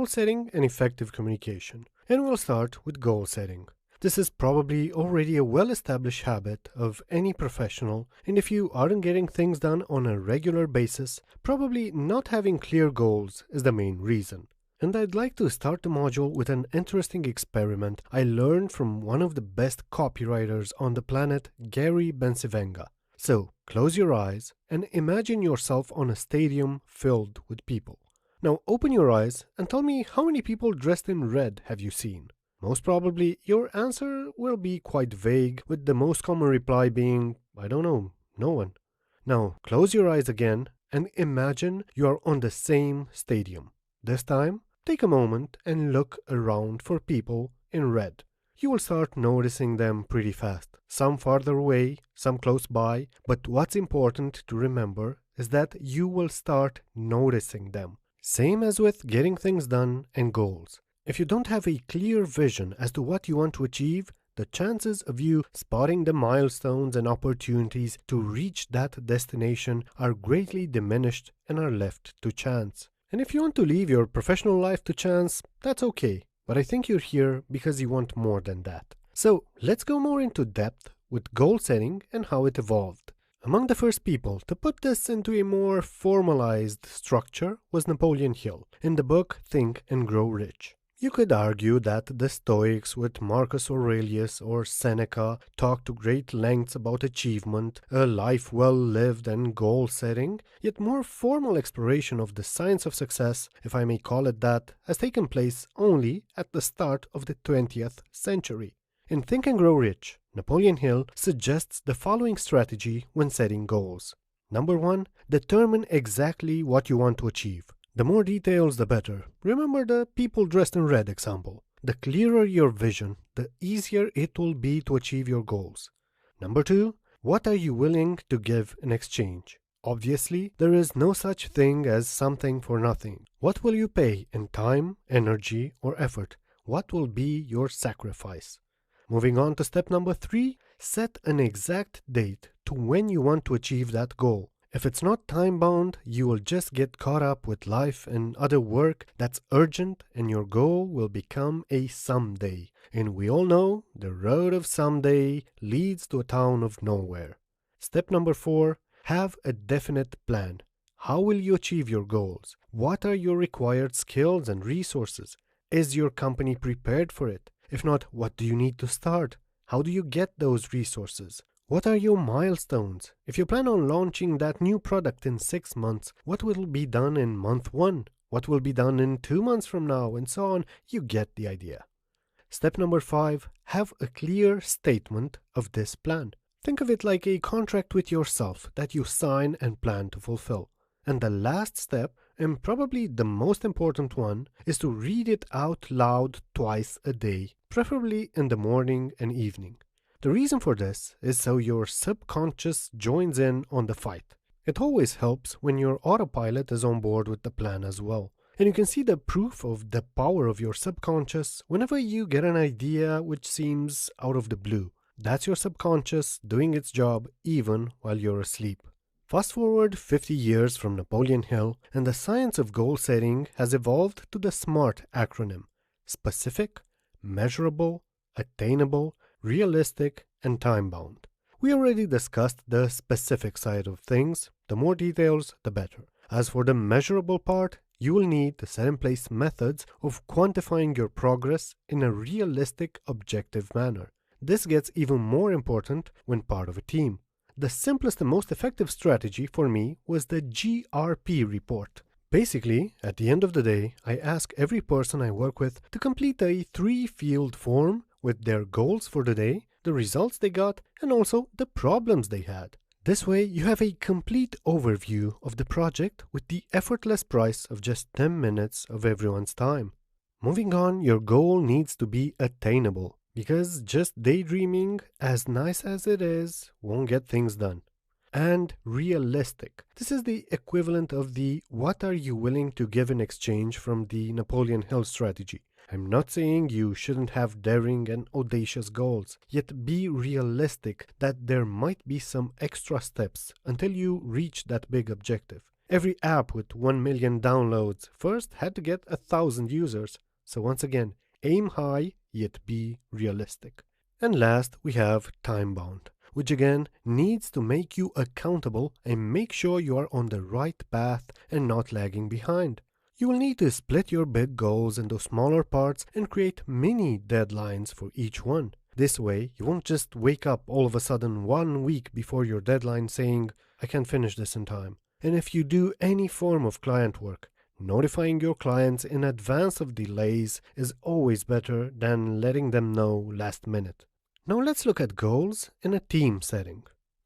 Goal setting and effective communication. And we'll start with goal setting. This is probably already a well-established habit of any professional, and if you aren't getting things done on a regular basis, probably not having clear goals is the main reason. And I'd like to start the module with an interesting experiment I learned from one of the best copywriters on the planet, Gary Bencivenga. So, close your eyes and imagine yourself on a stadium filled with people. Now open your eyes and tell me how many people dressed in red have you seen? Most probably your answer will be quite vague, with the most common reply being, I don't know, no one. Now close your eyes again and imagine you are on the same stadium. This time, take a moment and look around for people in red. You will start noticing them pretty fast, some farther away, some close by, but what's important to remember is that you will start noticing them. Same as with getting things done and goals. If you don't have a clear vision as to what you want to achieve, the chances of you spotting the milestones and opportunities to reach that destination are greatly diminished and are left to chance. And if you want to leave your professional life to chance, that's okay. But I think you're here because you want more than that. So let's go more into depth with goal setting and how it evolved. Among the first people to put this into a more formalized structure was Napoleon Hill in the book Think and Grow Rich. You could argue that the Stoics with Marcus Aurelius or Seneca talked to great lengths about achievement, a life well lived and goal setting, yet more formal exploration of the science of success, if I may call it that, has taken place only at the start of the 20th century. In Think and Grow Rich, Napoleon Hill suggests the following strategy when setting goals. Number 1. Determine exactly what you want to achieve. The more details, the better. Remember the people dressed in red example. The clearer your vision, the easier it will be to achieve your goals. Number 2. What are you willing to give in exchange? Obviously, there is no such thing as something for nothing. What will you pay in time, energy, or effort? What will be your sacrifice? Moving on to step number 3, set an exact date to when you want to achieve that goal. If it's not time-bound, you will just get caught up with life and other work that's urgent, and your goal will become a someday. And we all know the road of someday leads to a town of nowhere. Step number 4, have a definite plan. How will you achieve your goals? What are your required skills and resources? Is your company prepared for it? If not, what do you need to start? How do you get those resources? What are your milestones? If you plan on launching that new product in 6 months, what will be done in month 1? What will be done in 2 months from now? And so on. You get the idea. Step number 5, have a clear statement of this plan. Think of it like a contract with yourself that you sign and plan to fulfill. And the last step, and probably the most important one, is to read it out loud twice a day, preferably in the morning and evening. The reason for this is so your subconscious joins in on the fight. It always helps when your autopilot is on board with the plan as well. And you can see the proof of the power of your subconscious whenever you get an idea which seems out of the blue. That's your subconscious doing its job even while you're asleep. Fast forward 50 years from Napoleon Hill, and the science of goal setting has evolved to the SMART acronym: specific, measurable, attainable, realistic, and time-bound. We already discussed the specific side of things. The more details, the better. As for the measurable part, you will need to set in place methods of quantifying your progress in a realistic, objective manner. This gets even more important when part of a team. The simplest and most effective strategy for me was the GRP report. Basically, at the end of the day, I ask every person I work with to complete a 3-field form with their goals for the day, the results they got, and also the problems they had. This way, you have a complete overview of the project with the effortless price of just 10 minutes of everyone's time. Moving on, your goal needs to be attainable, because just daydreaming, as nice as it is, won't get things done. And realistic. This is the equivalent of the what are you willing to give in exchange from the Napoleon Hill strategy. I'm not saying you shouldn't have daring and audacious goals, yet be realistic that there might be some extra steps until you reach that big objective. Every app with 1 million downloads first had to get 1,000 users. So once again, aim high yet be realistic. And last, we have time bound, which again needs to make you accountable and make sure you are on the right path and not lagging behind. You will need to split your big goals into smaller parts and create mini deadlines for each one. This way, you won't just wake up all of a sudden 1 week before your deadline saying, I can't finish this in time. And if you do any form of client work, notifying your clients in advance of delays is always better than letting them know last minute. Now let's look at goals in a team setting.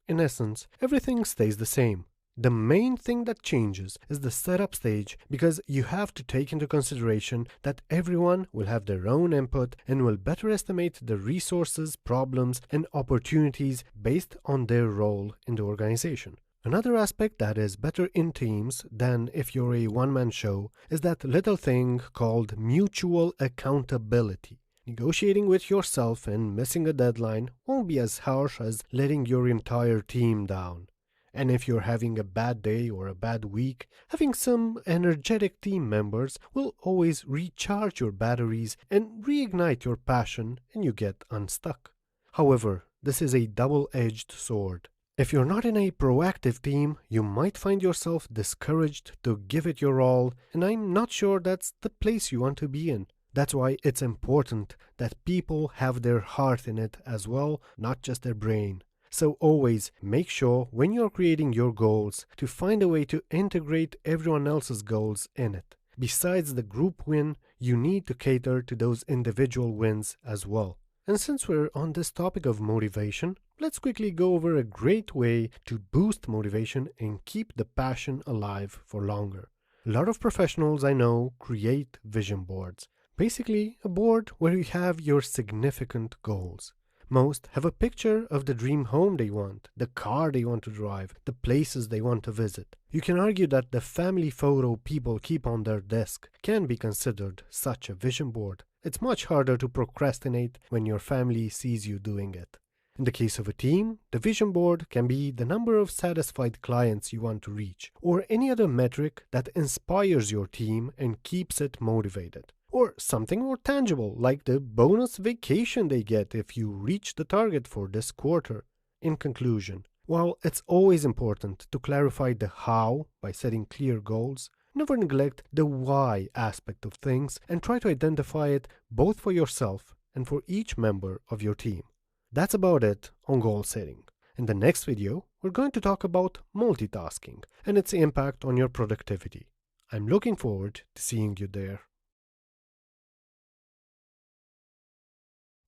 In essence, everything stays the same. The main thing that changes is the setup stage because you have to take into consideration that everyone will have their own input and will better estimate the resources, problems, and opportunities based on their role in the organization. Another aspect that is better in teams than if you're a one-man show is that little thing called mutual accountability. Negotiating with yourself and missing a deadline won't be as harsh as letting your entire team down. And if you're having a bad day or a bad week, having some energetic team members will always recharge your batteries and reignite your passion and you get unstuck. However, this is a double-edged sword. If you're not in a proactive team, you might find yourself discouraged to give it your all, and I'm not sure that's the place you want to be in. That's why it's important that people have their heart in it as well, not just their brain. So always make sure when you're creating your goals to find a way to integrate everyone else's goals in it. Besides the group win, you need to cater to those individual wins as well. And since we're on this topic of motivation, let's quickly go over a great way to boost motivation and keep the passion alive for longer. A lot of professionals I know create vision boards. Basically, a board where you have your significant goals. Most have a picture of the dream home they want, the car they want to drive, the places they want to visit. You can argue that the family photo people keep on their desk can be considered such a vision board. It's much harder to procrastinate when your family sees you doing it. In the case of a team, the vision board can be the number of satisfied clients you want to reach, or any other metric that inspires your team and keeps it motivated. Or something more tangible, like the bonus vacation they get if you reach the target for this quarter. In conclusion, while it's always important to clarify the how by setting clear goals, never neglect the why aspect of things and try to identify it both for yourself and for each member of your team. That's about it on goal setting. In the next video, we're going to talk about multitasking and its impact on your productivity. I'm looking forward to seeing you there.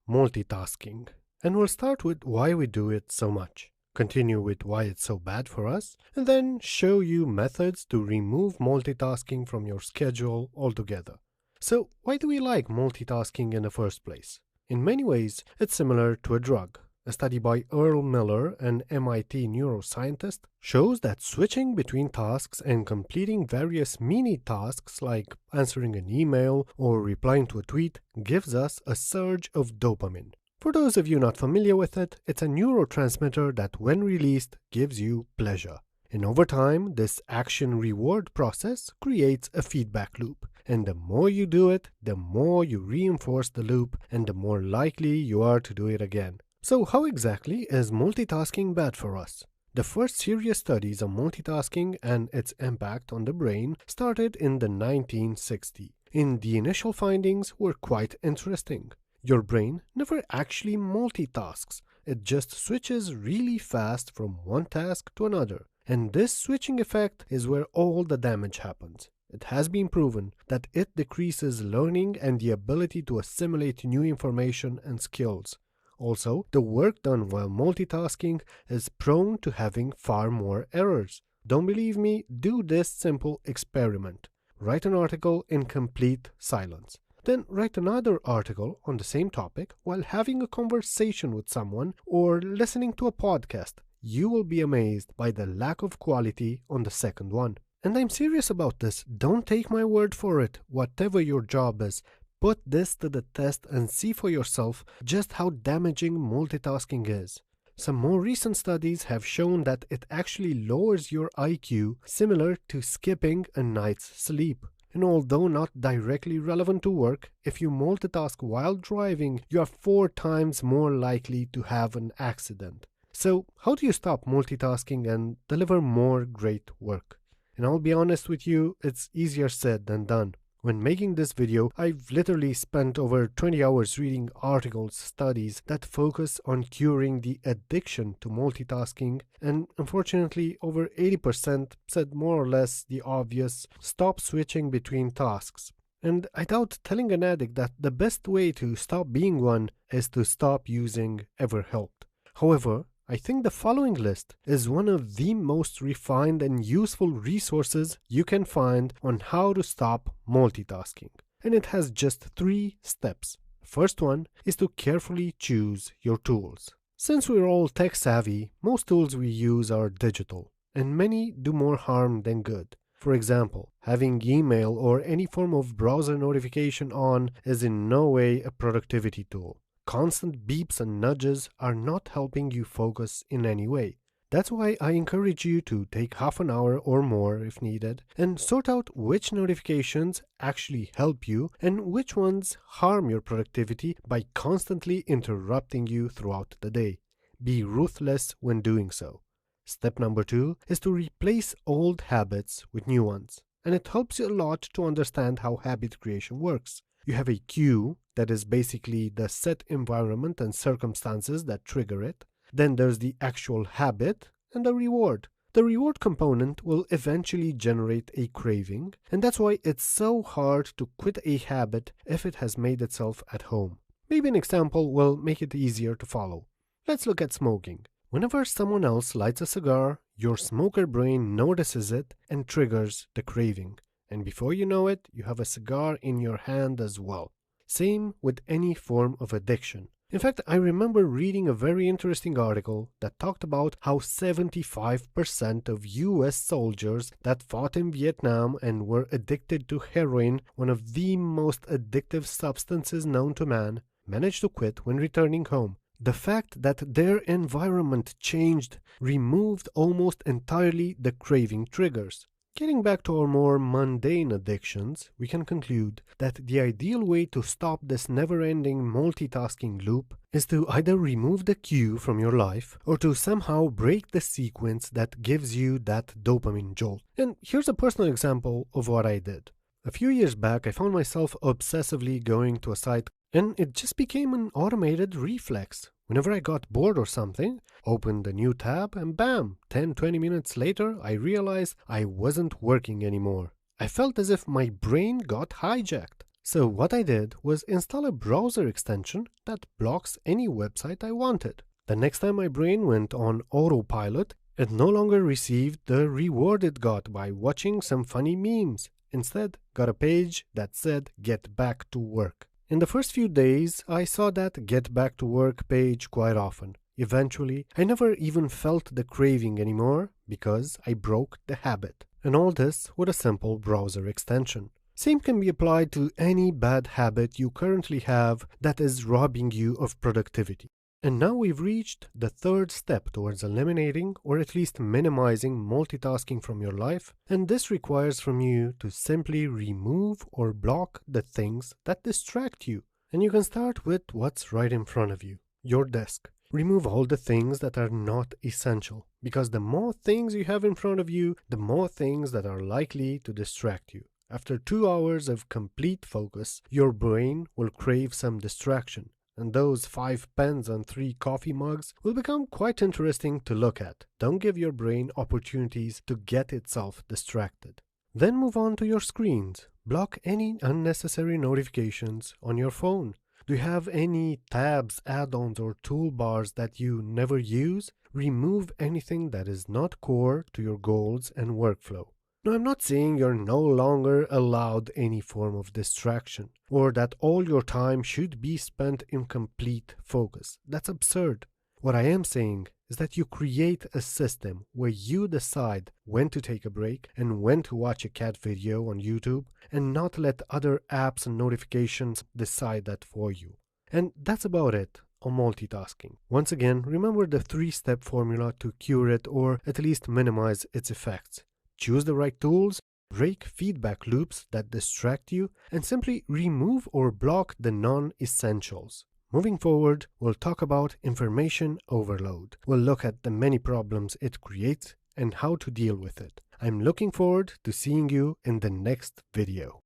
Multitasking, and we'll start with why we do it so much, continue with why it's so bad for us, and then show you methods to remove multitasking from your schedule altogether. So, why do we like multitasking in the first place? In many ways, it's similar to a drug. A study by Earl Miller, an MIT neuroscientist, shows that switching between tasks and completing various mini-tasks like answering an email or replying to a tweet gives us a surge of dopamine. For those of you not familiar with it, it's a neurotransmitter that when released gives you pleasure. And over time, this action-reward process creates a feedback loop. And the more you do it, the more you reinforce the loop and the more likely you are to do it again. So how exactly is multitasking bad for us? The first serious studies on multitasking and its impact on the brain started in the 1960s. And the initial findings were quite interesting. Your brain never actually multitasks. It just switches really fast from one task to another. And this switching effect is where all the damage happens. It has been proven that it decreases learning and the ability to assimilate new information and skills. Also, the work done while multitasking is prone to having far more errors. Don't believe me? Do this simple experiment. Write an article in complete silence. Then write another article on the same topic while having a conversation with someone or listening to a podcast. You will be amazed by the lack of quality on the second one. And I'm serious about this. Don't take my word for it. Whatever your job is, put this to the test and see for yourself just how damaging multitasking is. Some more recent studies have shown that it actually lowers your IQ, similar to skipping a night's sleep. And although not directly relevant to work, if you multitask while driving, you are 4 times more likely to have an accident. So, how do you stop multitasking and deliver more great work? And I'll be honest with you, it's easier said than done. When making this video, I've literally spent over 20 hours reading articles, studies that focus on curing the addiction to multitasking, and unfortunately, over 80% said more or less the obvious: stop switching between tasks. And I doubt telling an addict that the best way to stop being one is to stop using ever helped. However, I think the following list is one of the most refined and useful resources you can find on how to stop multitasking. And it has just 3 steps. The first one is to carefully choose your tools. Since we're all tech savvy, most tools we use are digital, and many do more harm than good. For example, having email or any form of browser notification on is in no way a productivity tool. Constant beeps and nudges are not helping you focus in any way. That's why I encourage you to take half an hour or more if needed and sort out which notifications actually help you and which ones harm your productivity by constantly interrupting you throughout the day. Be ruthless when doing so. Step number 2 is to replace old habits with new ones, and it helps you a lot to understand how habit creation works. You have a cue, that is basically the set environment and circumstances that trigger it. Then there's the actual habit and the reward. The reward component will eventually generate a craving, and that's why it's so hard to quit a habit if it has made itself at home. Maybe an example will make it easier to follow. Let's look at smoking. Whenever someone else lights a cigar, your smoker brain notices it and triggers the craving. And before you know it, you have a cigar in your hand as well. Same with any form of addiction. In fact, I remember reading a very interesting article that talked about how 75% of US soldiers that fought in Vietnam and were addicted to heroin, one of the most addictive substances known to man, managed to quit when returning home. The fact that their environment changed removed almost entirely the craving triggers. Getting back to our more mundane addictions, we can conclude that the ideal way to stop this never-ending multitasking loop is to either remove the cue from your life or to somehow break the sequence that gives you that dopamine jolt. And here's a personal example of what I did. A few years back, I found myself obsessively going to a site, and it just became an automated reflex. Whenever I got bored or something, opened a new tab and bam, 10-20 minutes later, I realized I wasn't working anymore. I felt as if my brain got hijacked. So what I did was install a browser extension that blocks any website I wanted. The next time my brain went on autopilot, it no longer received the reward it got by watching some funny memes. Instead, got a page that said "Get back to work." In the first few days, I saw that "Get back to work" page quite often. Eventually, I never even felt the craving anymore because I broke the habit. And all this with a simple browser extension. Same can be applied to any bad habit you currently have that is robbing you of productivity. And now we've reached the 3rd step towards eliminating or at least minimizing multitasking from your life, and this requires from you to simply remove or block the things that distract you. And you can start with what's right in front of you, your desk. Remove all the things that are not essential, because the more things you have in front of you, the more things that are likely to distract you. After 2 hours of complete focus, your brain will crave some distraction. And those 5 pens and 3 coffee mugs will become quite interesting to look at. Don't give your brain opportunities to get itself distracted. Then move on to your screens. Block any unnecessary notifications on your phone. Do you have any tabs, add-ons, or toolbars that you never use? Remove anything that is not core to your goals and workflow. Now, I'm not saying you're no longer allowed any form of distraction, or that all your time should be spent in complete focus. That's absurd. What I am saying is that you create a system where you decide when to take a break and when to watch a cat video on YouTube, and not let other apps and notifications decide that for you. And that's about it. on multitasking. Once again, remember the 3-step formula to cure it or at least minimize its effects. Choose the right tools, break feedback loops that distract you, and simply remove or block the non-essentials. Moving forward, we'll talk about information overload. We'll look at the many problems it creates and how to deal with it. I'm looking forward to seeing you in the next video.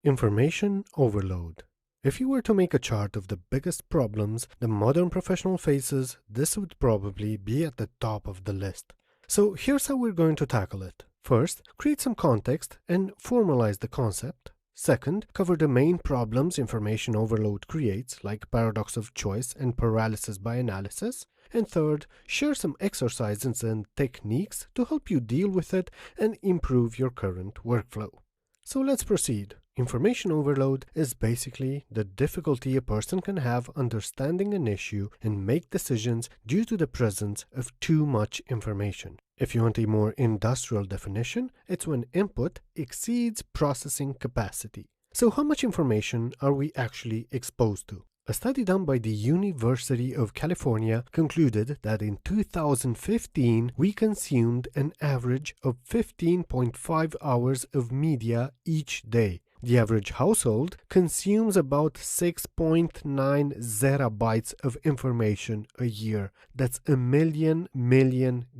Information overload. If you were to make a chart of the biggest problems the modern professional faces, this would probably be at the top of the list. So here's how we're going to tackle it. First, create some context and formalize the concept. Second, cover the main problems information overload creates, like paradox of choice and paralysis by analysis. And third, share some exercises and techniques to help you deal with it and improve your current workflow. So let's proceed. Information overload is basically the difficulty a person can have understanding an issue and make decisions due to the presence of too much information. If you want a more industrial definition, it's when input exceeds processing capacity. So how much information are we actually exposed to? A study done by the University of California concluded that in 2015 we consumed an average of 15.5 hours of media each day. The average household consumes about 6.9 zettabytes of information a year. That's a million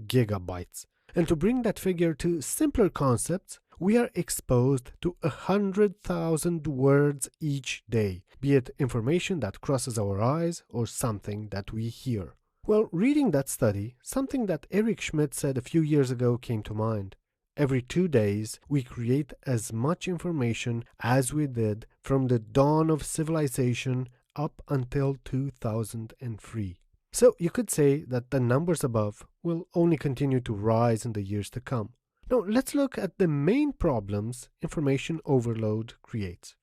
gigabytes. And to bring that figure to simpler concepts, we are exposed to 100,000 words each day, be it information that crosses our eyes or something that we hear. Well, reading that study, something that Eric Schmidt said a few years ago came to mind. Every 2 days, we create as much information as we did from the dawn of civilization up until 2003. So you could say that the numbers above will only continue to rise in the years to come. Now let's look at the main problems information overload creates.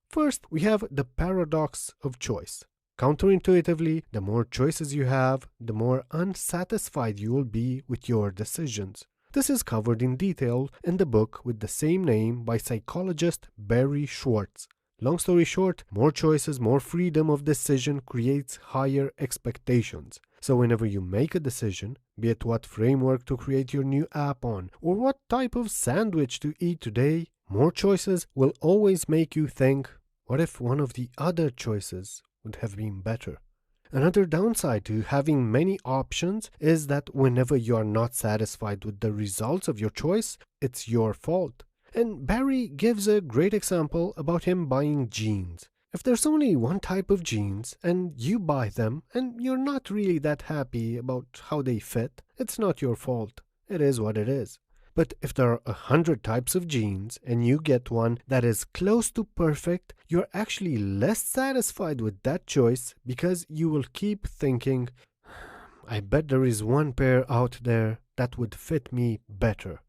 First, we have the paradox of choice. Counterintuitively, the more choices you have, the more unsatisfied you will be with your decisions. This is covered in detail in the book with the same name by psychologist Barry Schwartz. Long story short, more choices, more freedom of decision creates higher expectations. So whenever you make a decision, be it what framework to create your new app on, or what type of sandwich to eat today, more choices will always make you think, what if one of the other choices would have been better? Another downside to having many options is that whenever you are not satisfied with the results of your choice, it's your fault. And Barry gives a great example about him buying jeans. If there's only one type of jeans and you buy them and you're not really that happy about how they fit, it's not your fault. It is what it is. But if there are 100 types of jeans and you get one that is close to perfect, you're actually less satisfied with that choice because you will keep thinking, I bet there is one pair out there that would fit me better.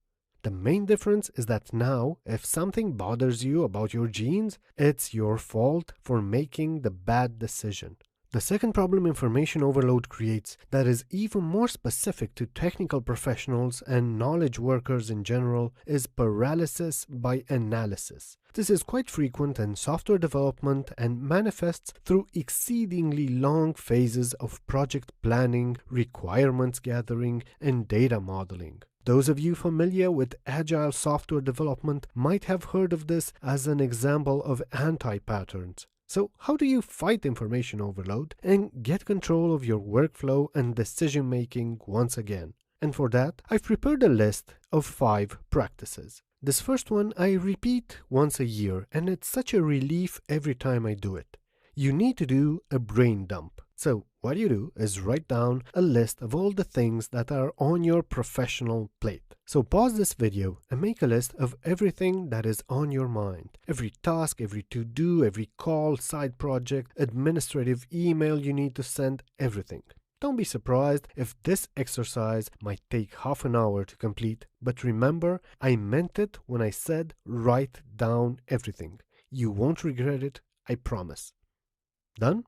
The main difference is that now, if something bothers you about your jeans, it's your fault for making the bad decision. The second problem information overload creates that is even more specific to technical professionals and knowledge workers in general is paralysis by analysis. This is quite frequent in software development and manifests through exceedingly long phases of project planning, requirements gathering, and data modeling. Those of you familiar with agile software development might have heard of this as an example of anti-patterns. So how do you fight information overload and get control of your workflow and decision making once again? And for that, I've prepared a list of 5 practices. This first one I repeat once a year, and it's such a relief every time I do it. You need to do a brain dump. So what you do is write down a list of all the things that are on your professional plate. So pause this video and make a list of everything that is on your mind. Every task, every to-do, every call, side project, administrative email you need to send, everything. Don't be surprised if this exercise might take half an hour to complete, but remember, I meant it when I said write down everything. You won't regret it, I promise. Done?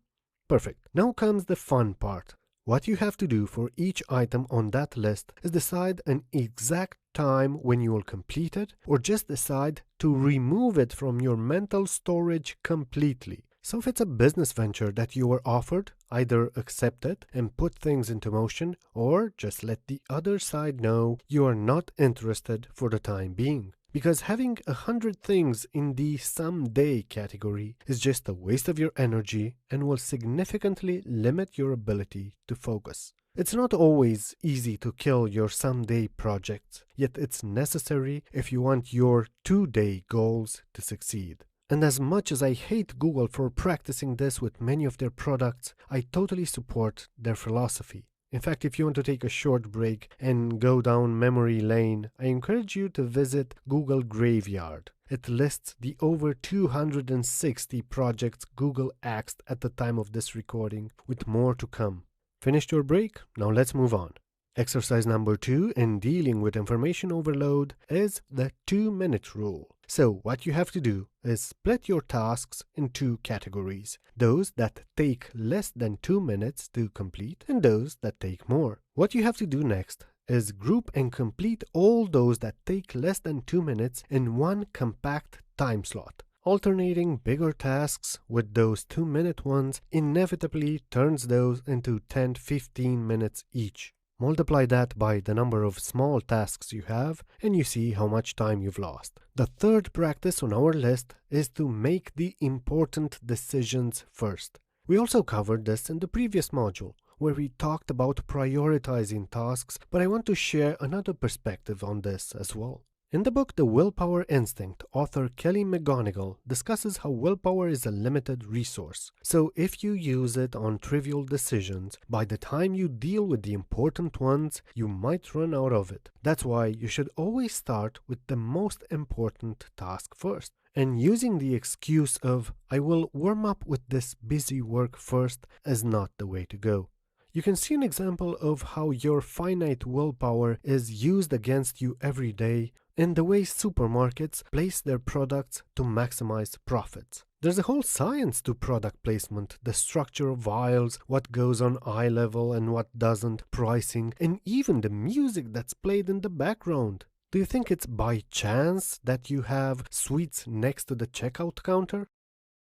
Perfect. Now comes the fun part. What you have to do for each item on that list is decide an exact time when you will complete it, or just decide to remove it from your mental storage completely. So if it's a business venture that you were offered, either accept it and put things into motion, or just let the other side know you are not interested for the time being. Because having 100 things in the someday category is just a waste of your energy and will significantly limit your ability to focus. It's not always easy to kill your someday projects, yet it's necessary if you want your today goals to succeed. And as much as I hate Google for practicing this with many of their products, I totally support their philosophy. In fact, if you want to take a short break and go down memory lane, I encourage you to visit Google Graveyard. It lists the over 260 projects Google axed at the time of this recording, with more to come. Finished your break? Now let's move on. Exercise number 2 in dealing with information overload is the 2-minute rule. So what you have to do is split your tasks in 2 categories. Those that take less than 2 minutes to complete and those that take more. What you have to do next is group and complete all those that take less than 2 minutes in one compact time slot. Alternating bigger tasks with those 2-minute ones inevitably turns those into 10-15 minutes each. Multiply that by the number of small tasks you have and you see how much time you've lost. The third practice on our list is to make the important decisions first. We also covered this in the previous module, where we talked about prioritizing tasks, but I want to share another perspective on this as well. In the book The Willpower Instinct, author Kelly McGonigal discusses how willpower is a limited resource. So if you use it on trivial decisions, by the time you deal with the important ones, you might run out of it. That's why you should always start with the most important task first. And using the excuse of, I will warm up with this busy work first, is not the way to go. You can see an example of how your finite willpower is used against you every day in the way supermarkets place their products to maximize profits. There's a whole science to product placement, the structure of aisles, what goes on eye level and what doesn't, pricing, and even the music that's played in the background. Do you think it's by chance that you have sweets next to the checkout counter?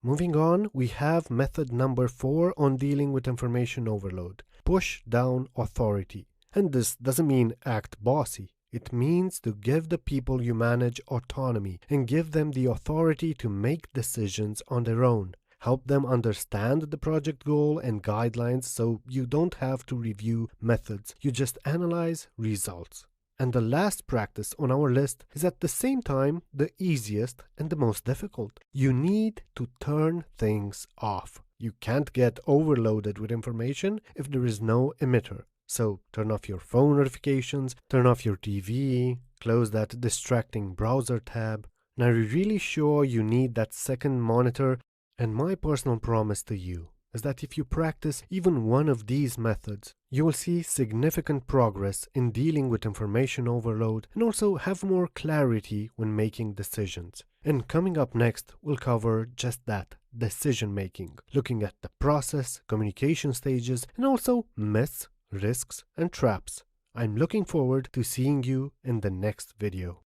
Moving on, we have method number 4 on dealing with information overload. Push down authority. And this doesn't mean act bossy. It means to give the people you manage autonomy and give them the authority to make decisions on their own. Help them understand the project goal and guidelines so you don't have to review methods. You just analyze results. And the last practice on our list is at the same time the easiest and the most difficult. You need to turn things off. You can't get overloaded with information if there is no emitter. So turn off your phone notifications, turn off your TV, close that distracting browser tab. And are you really sure you need that second monitor? And my personal promise to you is that if you practice even one of these methods, you will see significant progress in dealing with information overload and also have more clarity when making decisions. And coming up next, we'll cover just that, decision making, looking at the process, communication stages, and also myths, risks, and traps. I'm looking forward to seeing you in the next video.